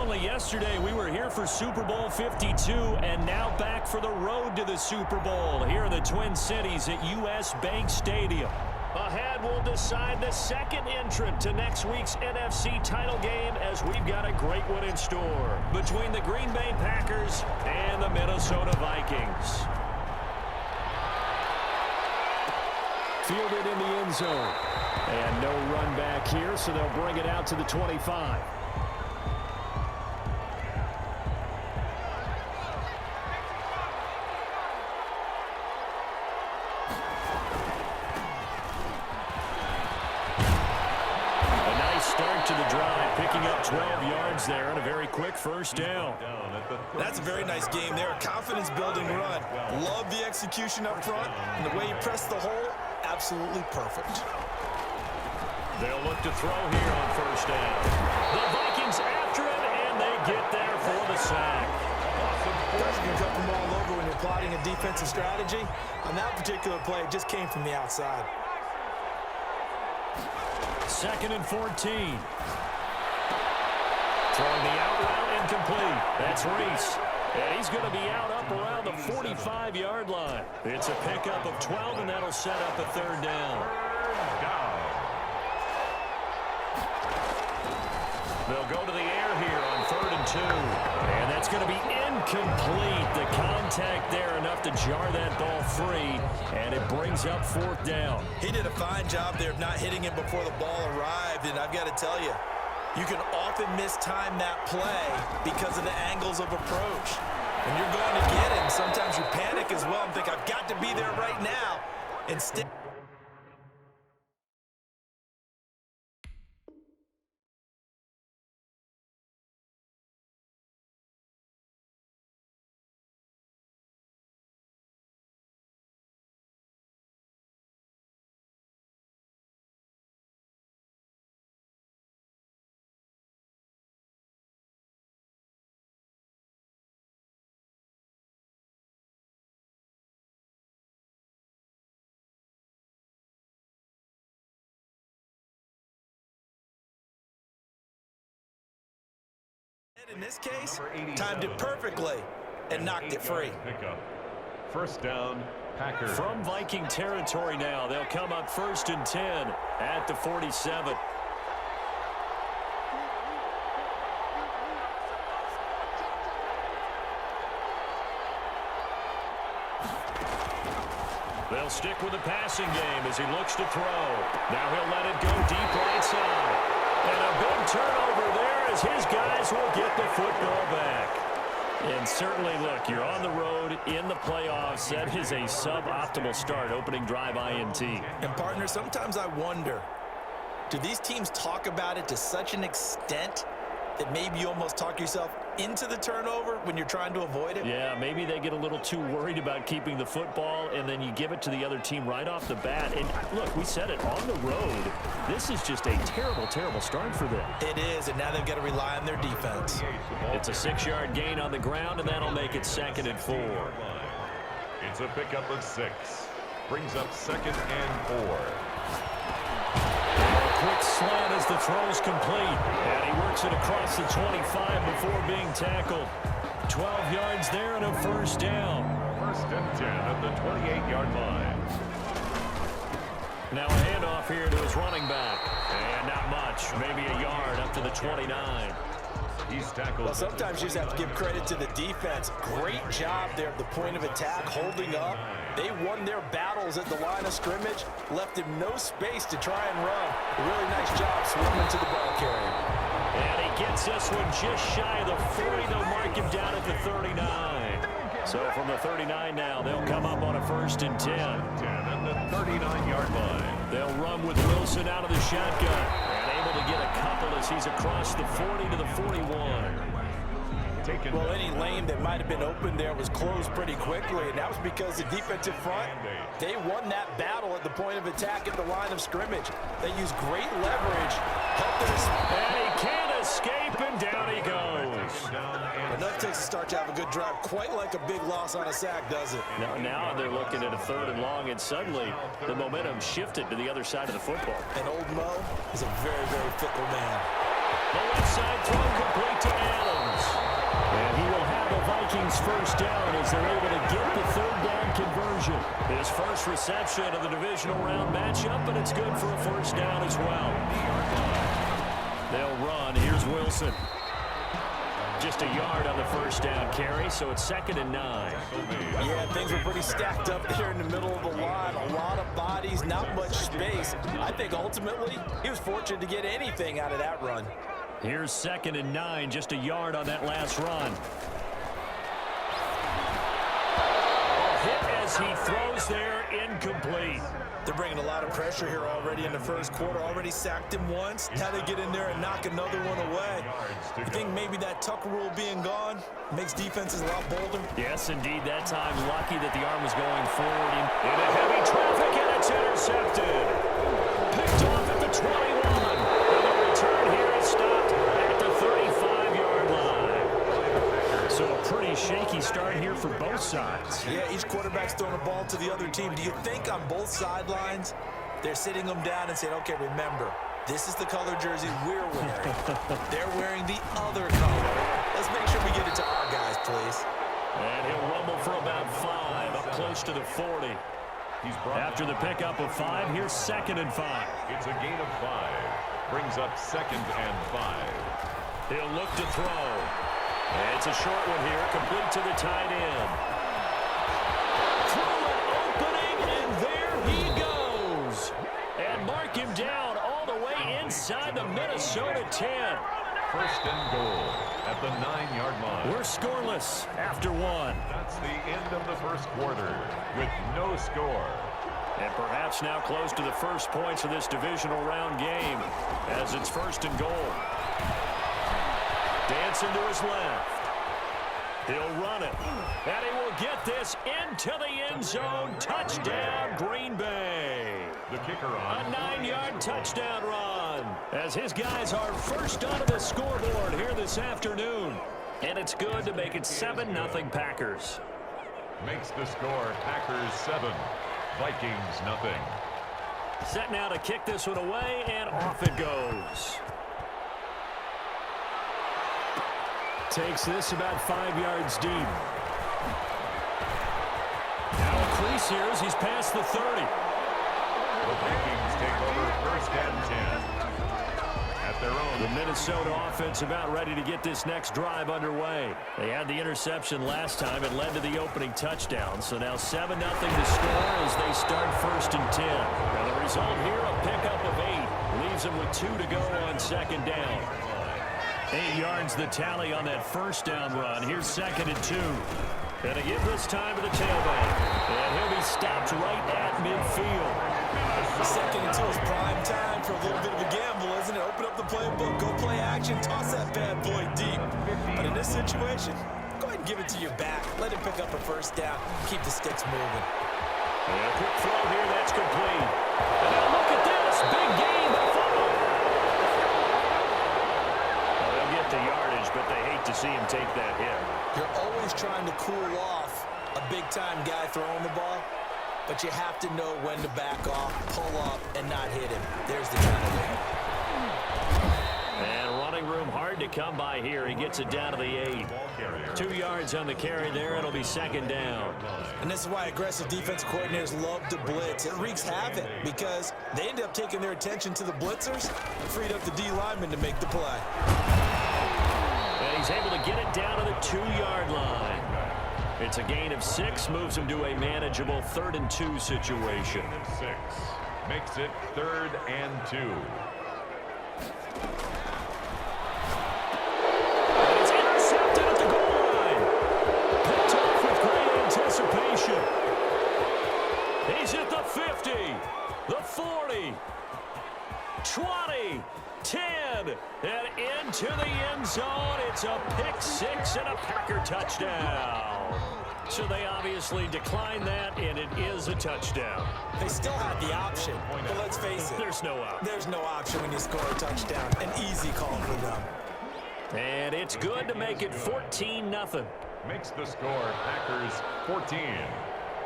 only yesterday we were here for Super Bowl 52, and now back for the road to the Super Bowl here in the Twin Cities at U.S. Bank Stadium. Ahead, we'll decide the second entrant to next week's NFC title game as we've got a great one in store between the Green Bay Packers and the Minnesota Vikings. Fielded in the end zone. And no run back here, so they'll bring it out to the 25. Start to the drive, picking up 12 yards there and a very quick first down. That's a very nice game there. Confidence-building run. Love the execution up front, and the way he pressed the hole, absolutely perfect. They'll look to throw here on first down. The Vikings after it, and they get there for the sack. Guys, you can cut them all over when you're plotting a defensive strategy. On that particular play, it just came from the outside. 2nd and 14. Throwing the out route incomplete. That's Reese. And he's going to be out up around the 45-yard line. It's a pickup of 12, and that'll set up a third down. They'll go to the air here on 3rd and 2. And that's going to be incomplete. The contact there enough to jar that ball free. And it brings up 4th down. He did a fine job there of not hitting him before the ball arrived. And I've got to tell you, you can often mistime that play because of the angles of approach. When you're going to get him, sometimes you panic as well and think, I've got to be there right now. Instead, in this case, timed it perfectly and knocked it free. Pickup. First down, Packers. From Viking territory now, they'll come up 1st and 10 at the 47. They'll stick with the passing game as he looks to throw. Now he'll let it go deep right side. And a big turnover there as his guys will get the football back. And certainly, look, you're on the road in the playoffs. That is a suboptimal start, opening drive INT. And, partner, sometimes I wonder, do these teams talk about it to such an extent that maybe you almost talk yourself into the turnover when you're trying to avoid it? Yeah, maybe they get a little too worried about keeping the football, and then you give it to the other team right off the bat. And look, we said it, on the road, this is just a terrible, terrible start for them. It is, and now they've got to rely on their defense. It's a 6-yard gain on the ground, and that'll make it 2nd and 4. It's a pickup of 6. Brings up 2nd and 4. Quick slant as the throw's complete. And he works it across the 25 before being tackled. 12 yards there and a first down. 1st and 10 at the 28-yard line. Now a handoff here to his running back. And not much. Maybe a yard up to the 29. He's tackled. Well, sometimes you just have to give credit to the defense. Great job there at the point of attack, holding up. They won their battles at the line of scrimmage, left him no space to try and run. A really nice job swimming to the ball carrier. And he gets this one just shy of the 40. They'll mark him down at the 39. So from the 39 now, they'll come up on a 1st and 10. 10 at the 39-yard line. They'll run with Wilson out of the shotgun. And able to get a couple as he's across the 40 to the 41. Well, any lane that might have been open there was closed pretty quickly, and that was because the defensive front, they won that battle at the point of attack at the line of scrimmage. They used great leverage. And he can't escape, and down he goes. Enough takes to start to have a good drive. Quite like a big loss on a sack, does it? Now they're looking at a 3rd and long, and suddenly the momentum shifted to the other side of the football. And old Mo is a very, very fickle man. The left side throw complete to Allen. Vikings first down as they're able to get the third down conversion. His first reception of the divisional round matchup, but it's good for a first down as well. They'll run. Here's Wilson. Just a yard on the first down carry, so it's 2nd and 9. Yeah, things were pretty stacked up there in the middle of the line. A lot of bodies, not much space. I think ultimately he was fortunate to get anything out of that run. Here's 2nd and 9, just a yard on that last run. A hit as he throws there, incomplete. They're bringing a lot of pressure here already in the first quarter. Already sacked him once. Now they get in there and knock another one away. I think maybe that Tucker rule being gone makes defenses a lot bolder. Yes, indeed. That time, lucky that the arm was going forward in a heavy traffic, and it's intercepted. Picked off at the 21. And the return here is stopped at the 35-yard line. So a pretty shaky start here for both sides. Yeah, each quarterback's throwing the ball to the other team. Do you think on both sidelines they're sitting them down and saying, okay, remember, this is the color jersey we're wearing. They're wearing the other color. Let's make sure we get it to our guys, please. And he'll rumble for about 5, up close to the 40. After the pickup of 5, here's 2nd and 5. It's a gain of 5. Brings up 2nd and 5. He'll look to throw. It's a short one here, complete to the tight end. Through an opening, and there he goes. And mark him down all the way inside the Minnesota 10. 1st and goal at the 9-yard line. We're scoreless after 1. That's the end of the first quarter with no score. And perhaps now close to the first points of this divisional round game as it's 1st and goal. Dancing to his left. He'll run it. And he will get this into the end zone. Touchdown, Green Bay. The kicker on. A 9-yard touchdown run as his guys are first onto the scoreboard here this afternoon. And it's good to make it 7-0 Packers. Makes the score Packers 7, Vikings nothing. Set now to kick this one away, and off it goes. Takes this about 5 yards deep. Now a crease here as he's past the 30. The Vikings take over 1st and 10. At their own. The Minnesota offense about ready to get this next drive underway. They had the interception last time. It led to the opening touchdown. So now 7-0 to score as they start 1st and 10. Now the result here, a pickup of 8. Leaves them with 2 to go on 2nd down. 8 yards the tally on that first down run. Here's 2nd and 2. And to give this time to the tailback. And he'll be stopped right at midfield. 2nd and 2 is prime time for a little bit of a gamble, isn't it? Open up the playbook, go play action, toss that bad boy deep. But in this situation, go ahead and give it to your back. Let him pick up a first down. Keep the sticks moving. And a quick throw here, that's complete. And now look at this. Big gain. Well, they'll get the yardage, but they hate to see him take that hit. You're always trying to cool off a big-time guy throwing the ball, but you have to know when to back off, pull up, and not hit him. There's the penalty. And running room hard to come by here. He gets it down to the 8. 2 yards on the carry there. It'll be 2nd down. And this is why aggressive defensive coordinators love to blitz. It wreaks havoc because they end up taking their attention to the blitzers and freed up the D lineman to make the play. And he's able to get it down to the 2-yard line. It's a gain of 6, moves him to a manageable 3rd and 2 situation. 6 makes it 3rd and 2. And it's intercepted at the goal line. Picked off with great anticipation. He's at the 50, the 40, 20, 10, and into the end zone. It's a pick 6 and a Packer touchdown. So they obviously declined that, and it is a touchdown. They still had the option, but let's face it. There's no option. There's no option when you score a touchdown. An easy call for them. And it's good to make it 14-0. Makes the score Packers 14,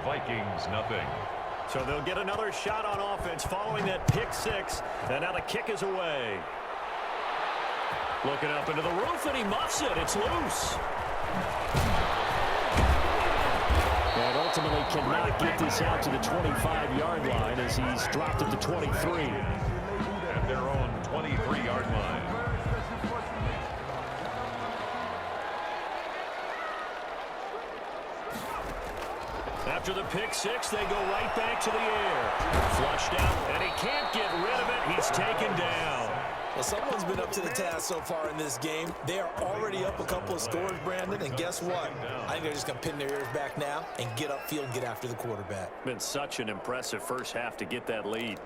Vikings nothing. So they'll get another shot on offense following that pick 6, and now the kick is away. Looking up into the roof, and he muffs it. It's loose. And ultimately cannot get this out to the 25-yard line as he's dropped at the 23. At their own 23-yard line. After the pick six, they go right back to the air. Flushed out, and he can't get rid of it. He's taken down. Well, someone's been up to the task so far in this game. They are already up a couple of scores, Brandon, and guess what? I think they're just going to pin their ears back now and get upfield and get after the quarterback. Been such an impressive first half to get that lead.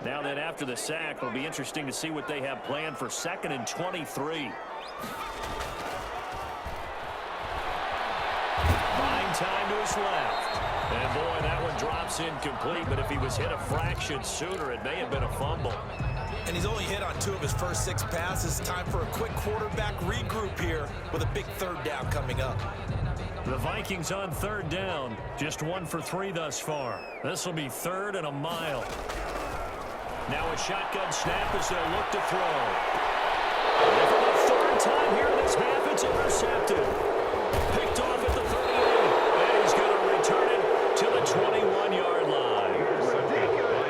Now then, after the sack, it'll be interesting to see what they have planned for 2nd and 23. Buying time to his left. And boy, that one drops incomplete, but if he was hit a fraction sooner, it may have been a fumble. And he's only hit on 2 of his first 6 passes. Time for a quick quarterback regroup here with a big 3rd down coming up. The Vikings on 3rd down. Just 1 for 3 thus far. This will be 3rd and a mile. Now a shotgun snap as they'll look to throw. And for the 3rd time here in this half, it's intercepted. Picked off at the 38. And he's going to return it to the 21-yard line.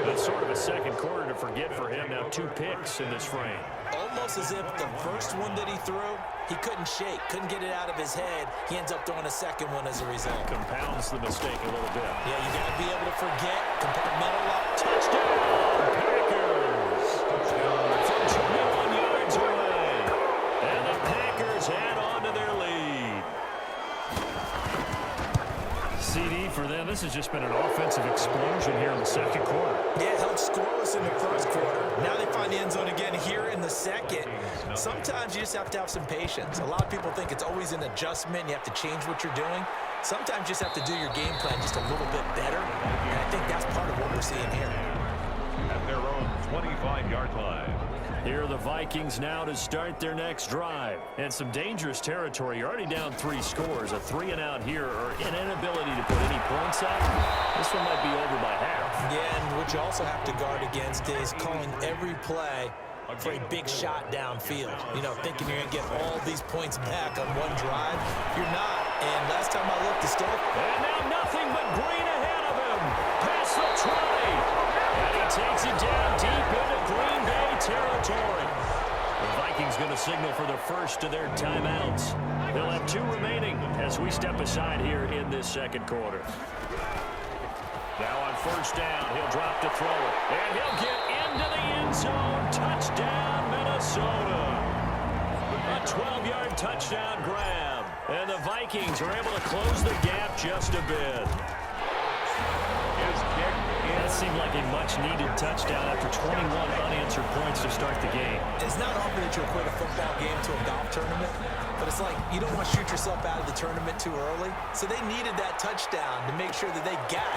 It's sort of a second quarter to forget for him. Now 2 picks in this frame. Almost as if the first one that he threw, he couldn't shake, couldn't get it out of his head. He ends up throwing a second one as a result. Compounds the mistake a little bit. Yeah, you got to be able to forget, compartmentalize. Touchdown, Packers! From 21 yards away. And the Packers add on to their lead. CD for them. This has just been an offensive explosion here in the second quarter. Yeah, held scoreless in the first quarter. Now they find the end zone again here in the second. Sometimes you just have to have some patience. A lot of people think it's always an adjustment. You have to change what you're doing. Sometimes you just have to do your game plan just a little bit better. And I think that's part of what we're seeing here. At their own 25-yard line. Here are the Vikings now to start their next drive. And some dangerous territory. You're already down 3 scores. A 3-and-out here or an inability to put any points up. This one might be over by half. Yeah, and what you also have to guard against is calling every play for a big shot downfield. You know, thinking you're going to get all these points back on one drive. You're not. And last time I looked, it's still... And now nothing but green ahead of him. Past the 20. And he takes it down deep into Green Bay territory. The Vikings going to signal for the first of their timeouts. They'll have 2 remaining as we step aside here in this second quarter. Now on first down, he'll drop to throw it. And he'll get into the end zone. Touchdown, Minnesota. A 12-yard touchdown grab. And the Vikings are able to close the gap just a bit. That seemed like a much-needed touchdown after 21 unanswered points to start the game. It's not often that you equate a football game to a golf tournament, but it's like you don't want to shoot yourself out of the tournament too early. So they needed that touchdown to make sure that they got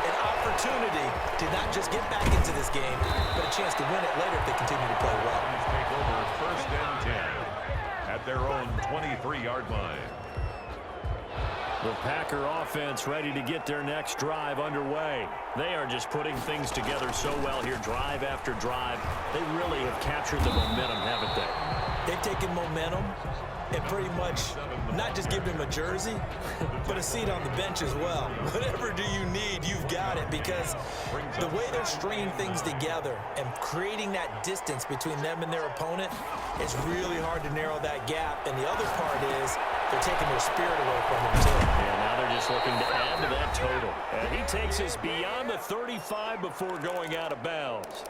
an opportunity to not just get back into this game, but a chance to win it later if they continue to play well. Take over 1st and 10 at their own 23-yard line. The Packer offense ready to get their next drive underway. They are just putting things together so well here, drive after drive. They really have captured the momentum, haven't they? They've taken momentum and pretty much not just given him a jersey, but a seat on the bench as well. Whatever do you need, you've got it, because the way they're stringing things together and creating that distance between them and their opponent, it's really hard to narrow that gap. And the other part is they're taking their spirit away from them too. And now they're just looking to add to that total. And he takes us beyond the 35 before going out of bounds.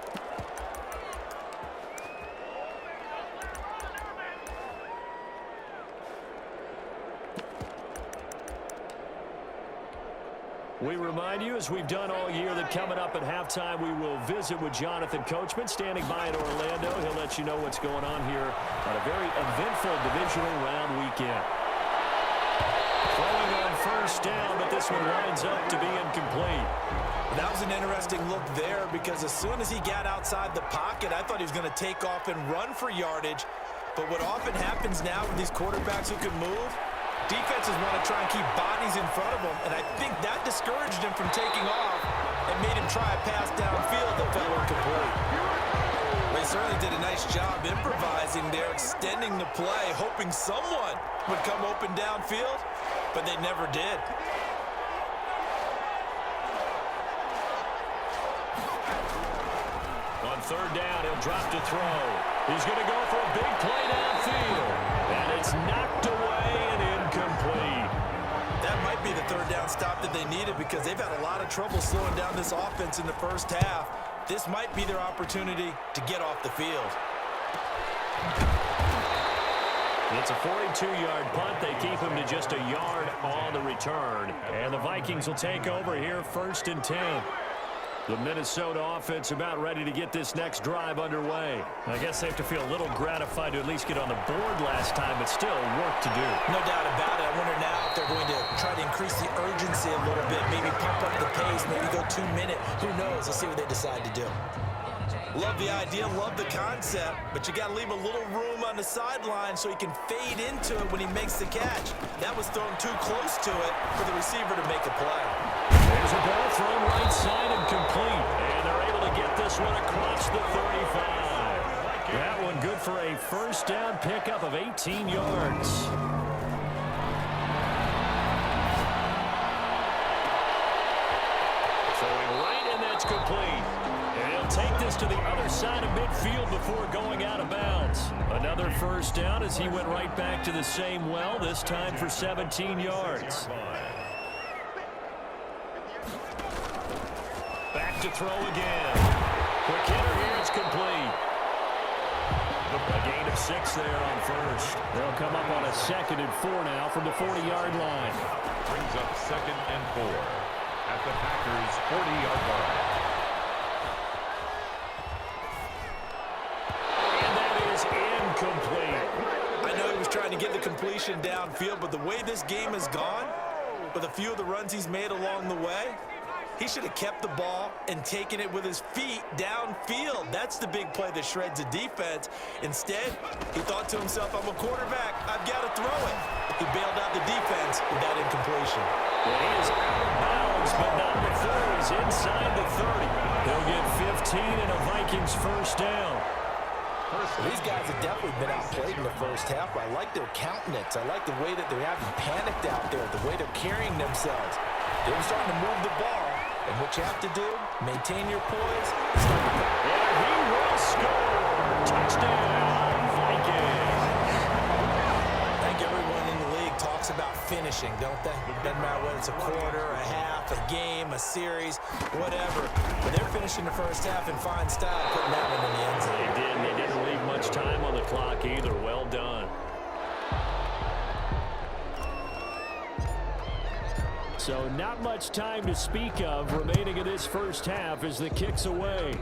We remind you, as we've done all year, that coming up at halftime, we will visit with Jonathan Coachman, standing by in Orlando. He'll let you know what's going on here on a very eventful divisional round weekend. Throwing on first down, but this one lines up to be incomplete. That was an interesting look there, because as soon as he got outside the pocket, I thought he was going to take off and run for yardage. But what often happens now with these quarterbacks who can move, defenses want to try and keep bodies in front of them, and I think that discouraged him from taking off and made him try a pass downfield that fell incomplete. They certainly did a nice job improvising there, extending the play, hoping someone would come open downfield, but they never did. On third down, he'll drop to throw. He's going to go for a big play downfield. And it's knocked away and incomplete. That might be the third down stop that they needed because they've had a lot of trouble slowing down this offense in the first half. This might be their opportunity to get off the field. It's a 42-yard punt. They keep him to just a yard on the return. And the Vikings will take over here, 1st and 10. The Minnesota offense about ready to get this next drive underway. I guess they have to feel a little gratified to at least get on the board last time, but still work to do. No doubt about it. I wonder now if they're going to try to increase the urgency a little bit, maybe pump up the pace, maybe go 2 minute. Who knows? Let's see what they decide to do. Love the idea, love the concept, but you got to leave a little room on the sideline so he can fade into it when he makes the catch. That was thrown too close to it for the receiver to make a play. There's a ball thrown right side and complete, and they're able to get this one across the 35. That one good for a first down pickup of 18 yards. Throwing right, and that's complete. And he'll take this to the other side of midfield before going out of bounds. Another first down as he went right back to the same well, this time for 17 yards. Back to throw again. Quick hitter here, it's complete. A gain of 6 there on first. They'll come up on a 2nd and 4 now from the 40-yard line. Brings up 2nd and 4 at the Packers' 40-yard line. And that is incomplete. I know he was trying to get the completion downfield, but the way this game has gone, with a few of the runs he's made along the way, he should have kept the ball and taken it with his feet downfield. That's the big play that shreds a defense. Instead, he thought to himself, I'm a quarterback. I've got to throw it. He bailed out the defense with that incompletion. Well, he is out of bounds, but not before he's inside the 30. He'll get 15 and a Vikings first down. These guys have definitely been outplayed in the first half, but I like their countenance. I like the way that they're having panicked out there, the way they're carrying themselves. They're starting to move the ball. And what you have to do, maintain your poise. And he will score. Touchdown, Vikings. I think everyone in the league talks about finishing, don't they? Doesn't matter whether it's a quarter, a half, a game, a series, whatever. But they're finishing the first half in fine style, putting that one in the end zone. They did. They didn't leave much time on the clock either. Well done. So not much time to speak of remaining in this first half as the kick's away.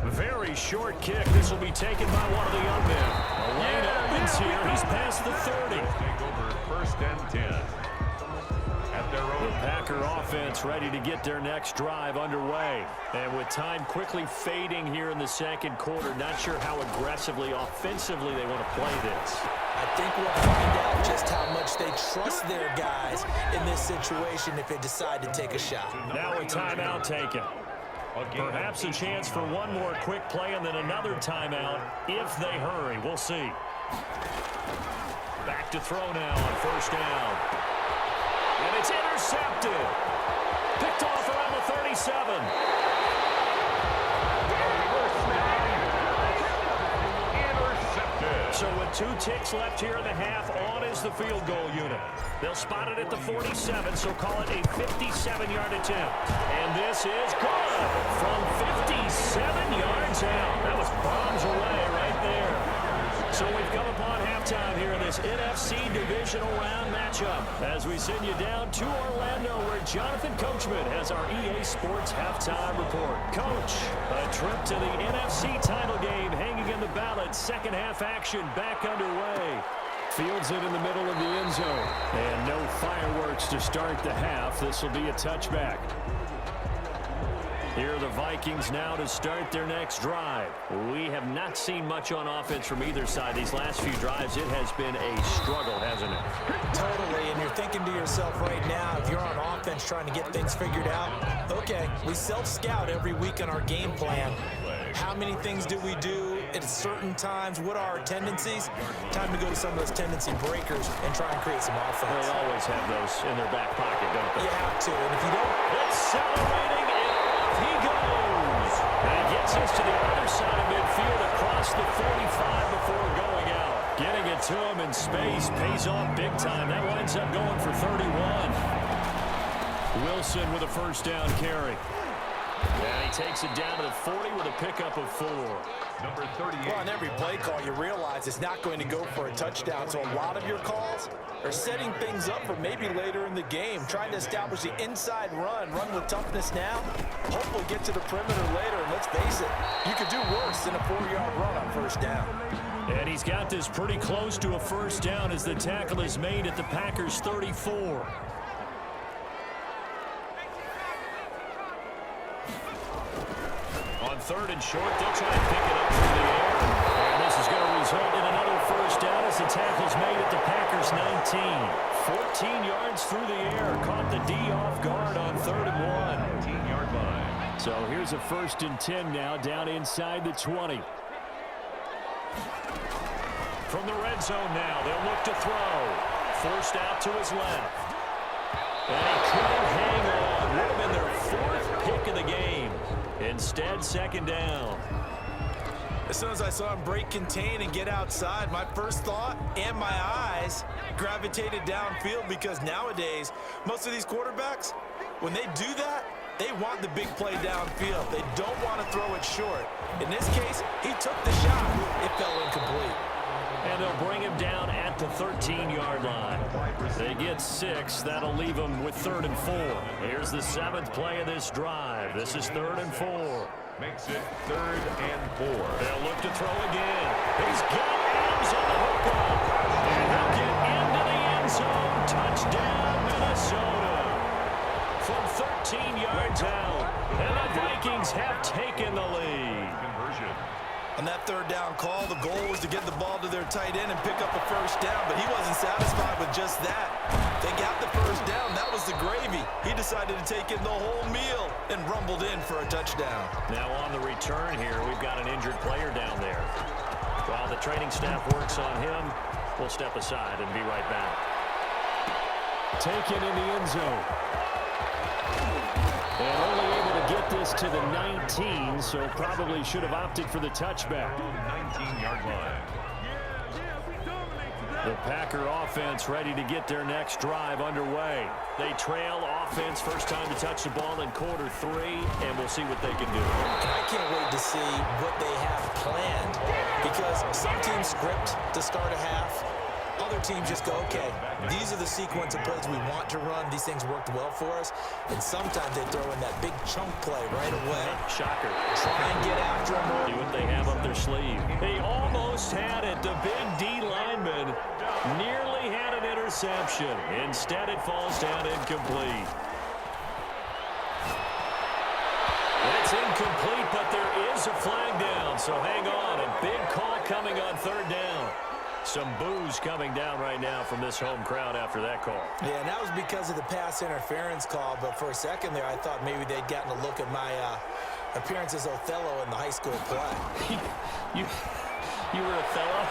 Very short kick. This will be taken by one of the young men. The lane opens here. He's past the 30. Take over 1st and 10 at their own. The Packer offense ready to get their next drive underway. And with time quickly fading here in the second quarter, not sure how aggressively, offensively they want to play this. I think we'll find out just how much they trust their guys in this situation if they decide to take a shot. Now a timeout taken. Perhaps a chance for one more quick play and then another timeout if they hurry. We'll see. Back to throw now on first down. And it's intercepted. Picked off around the 37. So with 2 ticks left here in the half, on is the field goal unit. They'll spot it at the 47, so call it a 57-yard attempt. And this is good from 57 yards out. That was bombs away right there. So we've come upon halftime here in this NFC Divisional Round matchup as we send you down to Orlando where Jonathan Coachman has our EA Sports Halftime Report. Coach, a trip to the NFC title game hanging in the balance. Second half action back underway. Fields it in the middle of the end zone. And no fireworks to start the half. This will be a touchback. Here are the Vikings now to start their next drive. We have not seen much on offense from either side. These last few drives, it has been a struggle, hasn't it? Totally, and you're thinking to yourself right now, if you're on offense trying to get things figured out, okay, we self-scout every week on our game plan. How many things do we do at certain times, what are our tendencies? Time to go to some of those tendency breakers and try and create some offense. They always have those in their back pocket, don't they? You have to, and if you don't... Accelerating, and off he goes. And he gets us to the other side of midfield across the 45 before going out. Getting it to him in space pays off big time. That winds up going for 31. Wilson with a first down carry. And he takes it down to the 40 with a pickup of 4. Number 38. Well, on every play call, you realize it's not going to go for a touchdown. So a lot of your calls are setting things up for maybe later in the game, trying to establish the inside run with toughness now, hopefully get to the perimeter later. And let's face it, you could do worse than a 4-yard run on first down. And he's got this pretty close to a first down as the tackle is made at the Packers' 34. On 3rd and short, they'll try and pick it up through the air. And this is going to result in another first down as the tackle's made at the Packers' 19. 14 yards through the air. Caught the D off guard on 3rd and 1. 15-yard line. So here's a 1st and 10 now, down inside the 20. From the red zone now, they'll look to throw. Forced out to his left. And he couldn't hang on. Would have been their 4th pick of the game. Instead, 2nd down. As soon as I saw him break contain and get outside, my first thought and my eyes gravitated downfield, because nowadays, most of these quarterbacks, when they do that, they want the big play downfield. They don't want to throw it short. In this case, he took the shot. It fell incomplete. And they'll bring him down at the 13-yard line. They get 6. That'll leave them with 3rd and 4. Here's the 7th play of this drive. This is 3rd and 4. Makes it 3rd and 4. They'll look to throw again. He's got Adams on the hookup. And he'll get into the end zone. Touchdown, Minnesota. From 13 yards out. And the Vikings have taken the lead. Conversion. On that 3rd down call, the goal was to get the ball to their tight end and pick up a first down, but he wasn't satisfied with just that. They got the first down. That was the gravy. He decided to take in the whole meal and rumbled in for a touchdown. Now on the return here, we've got an injured player down there. While the training staff works on him, we'll step aside and be right back. Taken in the end zone. And only able to get this to the 19, so probably should have opted for the touchback. 19-yard line. The Packer offense ready to get their next drive underway. They trail offense, first time to touch the ball in quarter 3, and we'll see what they can do. And I can't wait to see what they have planned, because some teams script to start a half. Other teams just go, okay, these are the sequence of plays we want to run. These things worked well for us. And sometimes they throw in that big chunk play right away. Shocker. Try and get after them. See what they have up their sleeve. They almost had it. The big D lineman nearly had an interception. Instead, it falls down incomplete. That's incomplete, but there is a flag down. So hang on. A big call coming on 3rd down. Some boos coming down right now from this home crowd after that call. Yeah, and that was because of the pass interference call. But for a second there, I thought maybe they'd gotten a look at my appearance as Othello in the high school play. you were Othello?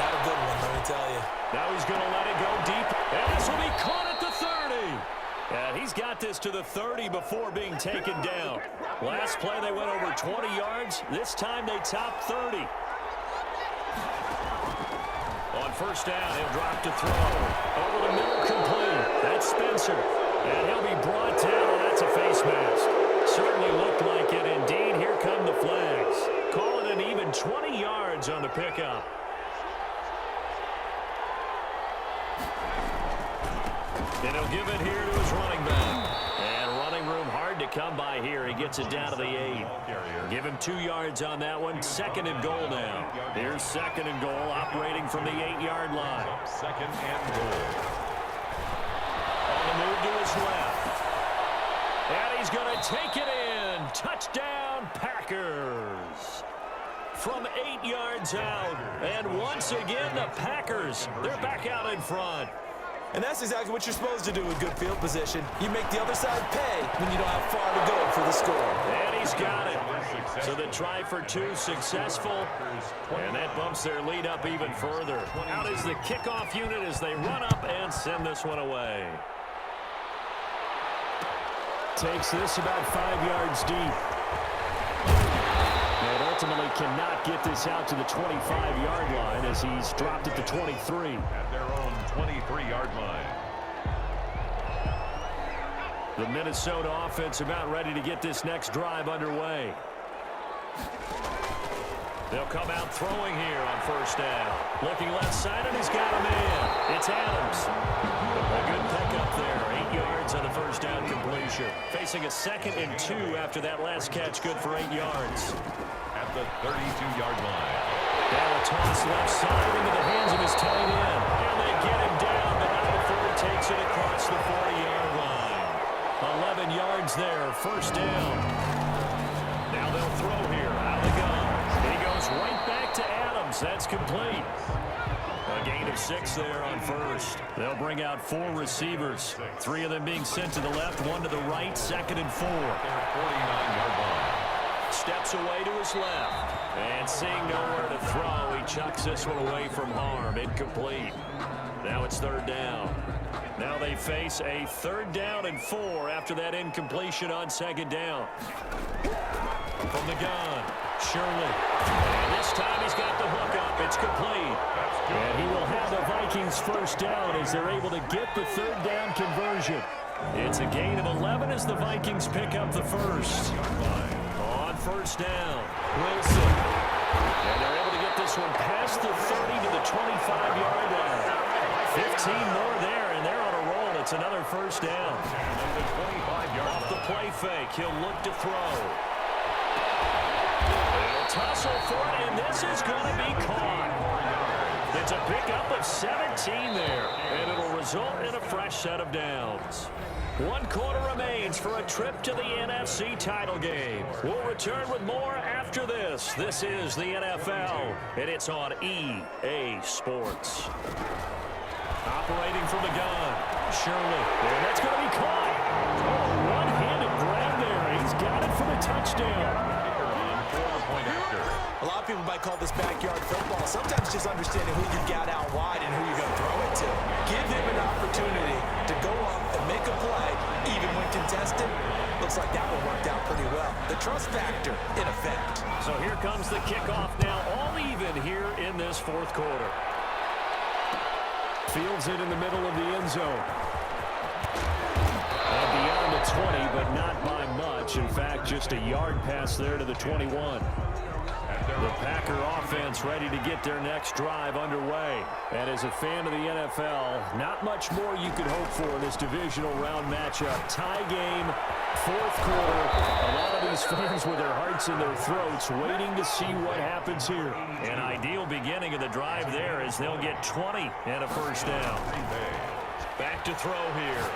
Not a good one, let me tell you. Now he's going to let it go deep. And this will be caught at the 30. And he's got this to the 30 before being taken down. Last play, they went over 20 yards. This time, they topped 30. On first down, he'll drop to throw. Over the middle, complete. That's Spencer. And he'll be brought down. That's a face mask. Certainly looked like it. Indeed, here come the flags. Calling an even 20 yards on the pickup. And he'll give it here to his running back. And running room hard to come by here. He gets it down to the 8. Give him 2 yards on that one. 2nd and goal now. Here's 2nd and goal, operating from the 8-yard line. 2nd and goal. On the move to his left. And he's going to take it in. Touchdown, Packers. From 8 yards out. And once again, the Packers, they're back out in front. And that's exactly what you're supposed to do with good field position. You make the other side pay when you don't have far to go for the score. And he's got it. So the try for two successful, and that bumps their lead up even further. Out is the kickoff unit as they run up and send this one away. Takes this about 5 yards deep. And ultimately cannot get this out to the 25-yard line as he's dropped at the 23. At their own 23-yard line. The Minnesota offense about ready to get this next drive underway. They'll come out throwing here on first down. Looking left side, and he's got a man. It's Adams. A good pickup there. 8 yards on the first down completion. Facing a 2nd and 2 after that last catch, good for 8 yards. At the 32-yard line. Now a toss left side into the hands of his tight end. And they get him down, but not before he takes it across the 40-yard line. 11 yards there, first down. Now they'll throw here, out of the gun. He goes right back to Adams. That's complete. A gain of 6 there on first. They'll bring out 4 receivers. 3 of them being sent to the left, 1 to the right, 2nd and 4. Their 49-yard line. Steps away to his left. And seeing nowhere to throw, he chucks this one away from harm. Incomplete. Now it's 3rd down. Now they face a 3rd down and 4 after that incompletion on 2nd down. From the gun, Shirley. And this time he's got the hook up. It's complete. And he will have the Vikings first down as they're able to get the 3rd down conversion. It's a gain of 11 as the Vikings pick up the first. On first down, Wilson. And they're able to get this one past the 30 to the 25-yard line. 15 more there, and they're on a roll. It's another first down. Off the play fake, he'll look to throw. They'll tussle for it, and this is going to be caught. It's a pickup of 17 there, and it'll result in a fresh set of downs. 1 quarter remains for a trip to the NFC title game. We'll return with more after this. This is the NFL, and it's on EA Sports. Operating from the gun, Shirley, and that's going to be caught. Oh, one-handed grab there. He's got it for the touchdown. A lot of people might call this backyard football. Sometimes just understanding who you got out wide and who you're going to throw it to. Give him an opportunity to go up and make a play, even when contested. Looks like that one worked out pretty well. The trust factor in effect. So here comes the kickoff now, all even here in this 4th quarter. Fields it in the middle of the end zone. And beyond the 20, but not by much. In fact, just a yard pass there to the 21. The Packer offense ready to get their next drive underway. And as a fan of the NFL, not much more you could hope for in this divisional round matchup. Tie game, 4th quarter. A lot of these fans with their hearts in their throats waiting to see what happens here. An ideal beginning of the drive there as they'll get 20 and a first down. Back to throw here.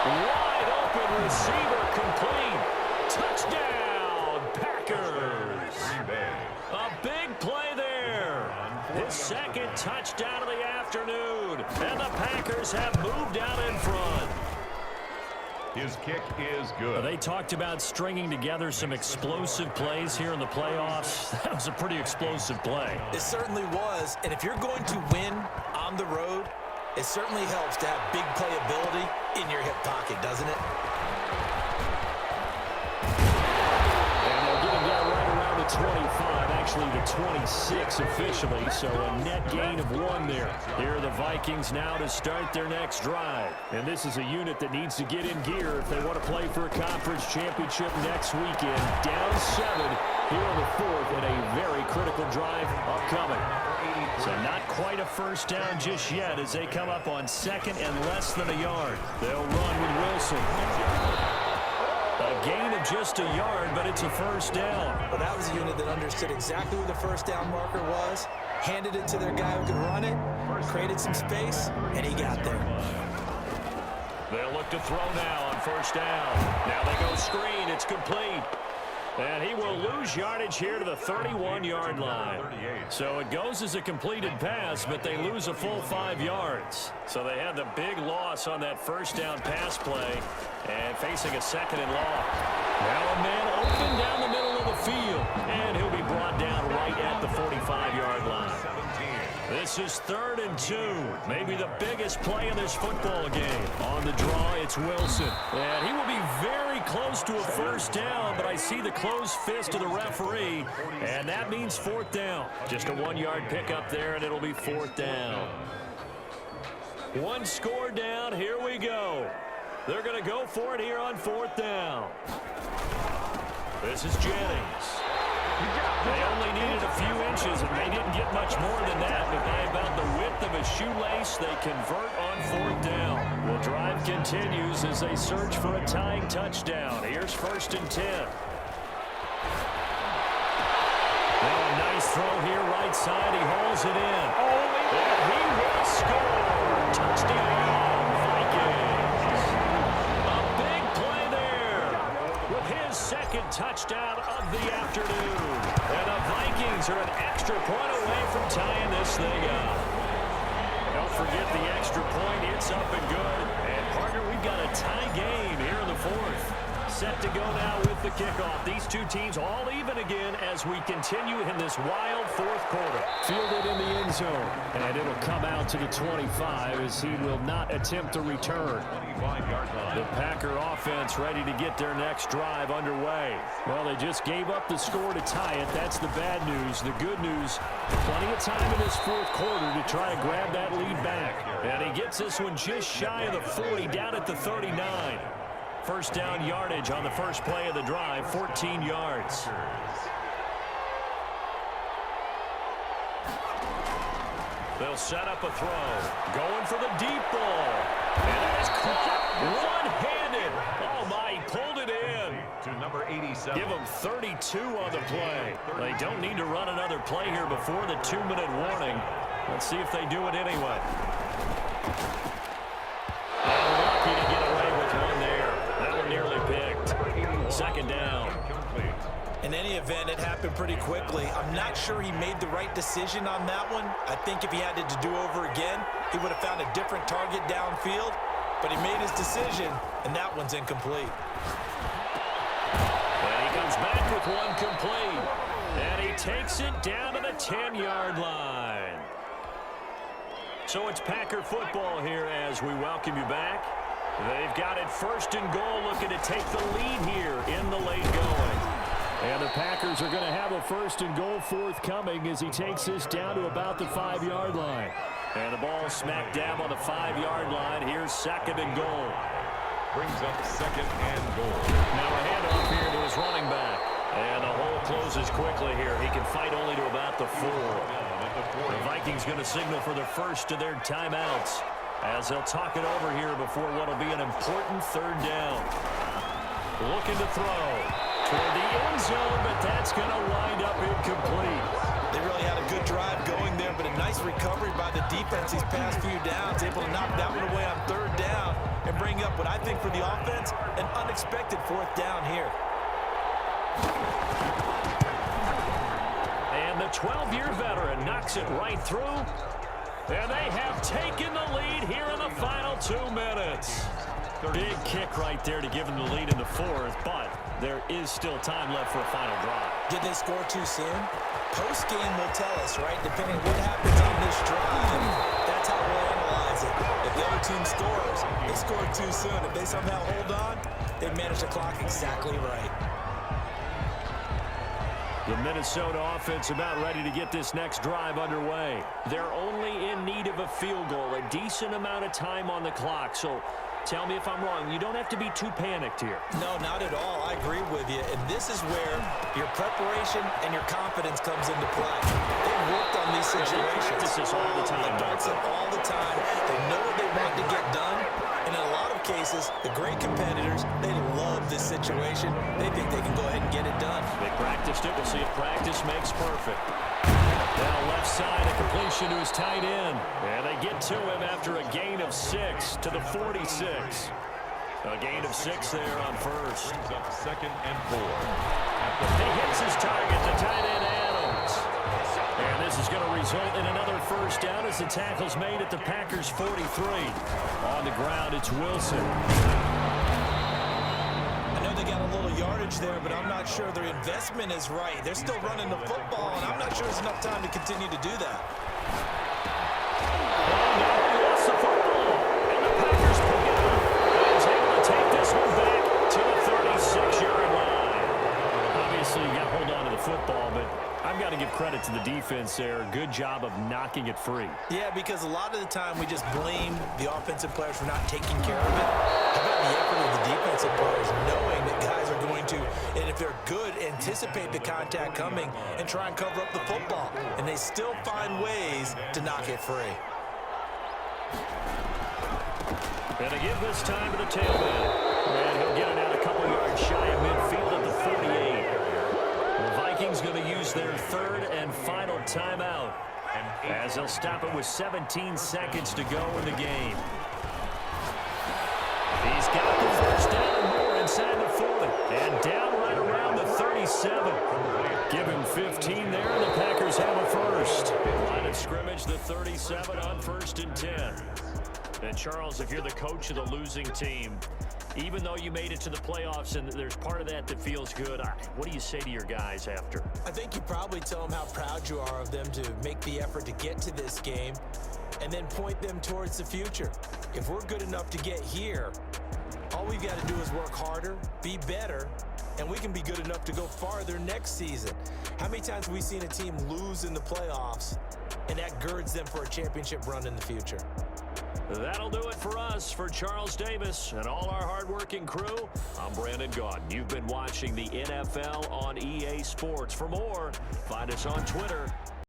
Wide open receiver complete. Touchdown, Packers. A big play there. His 2nd touchdown of the afternoon. And the Packers have moved out in front. His kick is good. They talked about stringing together some explosive plays here in the playoffs. That was a pretty explosive play. It certainly was. And if you're going to win on the road, it certainly helps to have big playability in your hip pocket, doesn't it? And they'll get him down right around the 25, actually the 26 officially, so a net gain of 1 there. Here are the Vikings now to start their next drive. And this is a unit that needs to get in gear if they want to play for a conference championship next weekend. Down 7 here in the 4th, and a very critical drive upcoming. So not quite a first down just yet as they come up on 2nd and less than a yard. They'll run with Wilson. A gain of just a yard, but it's a first down. Well, that was a unit that understood exactly where the first down marker was, handed it to their guy who could run it, created some space, and he got there. They'll look to throw now on first down. Now they go screen. It's complete. And he will lose yardage here to the 31-yard line. So it goes as a completed pass, but they lose a full 5 yards. So they had the big loss on that first down pass play and facing a second and long. Now a man open down the middle of the field, and he'll be brought down right at the 45-yard line. This is 3rd and 2. Maybe the biggest play in this football game. On the draw, it's Wilson. And he will be very close to a first down, but I see the closed fist of the referee, and that means 4th down. Just a 1-yard pickup there, and it'll be 4th down. 1 score down. Here we go. They're going to go for it here on 4th down. This is Jennings. They only needed a few inches, and they didn't get much more than that, but by about the width of a shoelace, they convert on 4th down. Well, drive continues as they search for a tying touchdown. Here's 1st and 10. Now a nice throw here, right side. He hauls it in. And he will score. Touchdown, Vikings. A big play there with his 2nd touchdown of the afternoon. And the Vikings are an extra point away from tying this thing up. Don't forget the extra point. It's up and good. And, partner, we've got a tie game here in the 4th. Set to go now with the kickoff. These two teams all even again as we continue in this wild 4th quarter. Fielded in the end zone. And it'll come out to the 25 as he will not attempt a return. The Packer offense ready to get their next drive underway. Well, they just gave up the score to tie it. That's the bad news. The good news, plenty of time in this 4th quarter to try to grab that lead back. And he gets this one just shy of the 40, down at the 39. First down yardage on the first play of the drive, 14 yards. They'll set up a throw. Going for the deep ball. And it is caught one-handed. Oh, my, he pulled it in. To number 87. Give him 32 on the play. They don't need to run another play here before the 2-minute warning. Let's see if they do it anyway. Lucky to get away with one there. That one nearly picked. 2nd down. In any event, it happened pretty quickly. I'm not sure he made the right decision on that one. I think if he had it to do over again, he would have found a different target downfield. But he made his decision, and that one's incomplete. And he comes back with one complete. And he takes it down to the 10-yard line. So it's Packer football here as we welcome you back. They've got it 1st and goal, looking to take the lead here in the late going. And the Packers are going to have a 1st and goal forthcoming as he takes this down to about the 5-yard line. And the ball smack dab on the 5-yard line. Here's 2nd and goal. Brings up 2nd and goal. Now a handoff here to his running back. And the hole closes quickly here. He can fight only to about the 4. The Vikings going to signal for the first of their timeouts as they'll talk it over here before what will be an important 3rd down. Looking to throw toward the end zone, but that's going to wind up incomplete. They really had a good drive going there, but a nice recovery by the defense these past few downs, able to knock that one away on 3rd down and bring up what I think for the offense, an unexpected 4th down here. And the 12-year veteran knocks it right through. And they have taken the lead here in the final 2 minutes. Big kick right there to give them the lead in the 4th, but there is still time left for a final drive. Did they score too soon? Post-game will tell us, right? Depending what happens on this drive, that's how we'll analyze it. If the other team scores, they scored too soon. If they somehow hold on, they manage the clock exactly right. The Minnesota offense about ready to get this next drive underway. They're only in need of a field goal, a decent amount of time on the clock. So tell me if I'm wrong. You don't have to be too panicked here. No, not at all. I agree with you. And this is where your preparation and your confidence comes into play. They've worked on these situations. They practice this all the time. They practice it all the time. They know what they want to get done. And in a lot of cases, the great competitors, they love this situation. They think they can go ahead and get it done. They practiced it. We'll see if practice makes perfect. Now left side, a completion to his tight end. And they get to him after a gain of 6 to the 46. A gain of 6 there on first. Brings up 2nd and 4. He hits his target, the tight end Adams. And this is going to result in another first down as the tackle's made at the Packers' 43. On the ground, it's Wilson. I know they got a little yardage there, but I'm not sure their investment is right. They're still running the football, and I'm not sure there's enough time to continue to do that. Oh, no, he lost the football. And the Packers pick it up. And he's able to take this one back to the 36-yard line. Obviously, you got to hold on to the football, but I've got to give credit to the defense there. Good job of knocking it free. Yeah, because a lot of the time we just blame the offensive players for not taking care of it. How about the effort of the defensive players knowing that guys are going to, and if they're good, anticipate the contact coming and try and cover up the football. And they still find ways to knock it free. And to give this time to the tailback. And he'll get it out a couple yards shy of midfield at the 48. The Vikings going to use their third and final timeout as they'll stop it with 17 seconds to go in the game. He's got the first down and more inside the 40. And down right around the 37. Give him 15 there, and the Packers have a first. Line of scrimmage, the 37 on 1st and 10. And Charles, if you're the coach of the losing team, even though you made it to the playoffs and there's part of that that feels good, what do you say to your guys after? I think you probably tell them how proud you are of them to make the effort to get to this game and then point them towards the future. If we're good enough to get here, all we've got to do is work harder, be better, and we can be good enough to go farther next season. How many times have we seen a team lose in the playoffs and that girds them for a championship run in the future? That'll do it for us. For Charles Davis and all our hardworking crew, I'm Brandon Gaudin. You've been watching the NFL on EA Sports. For more, find us on Twitter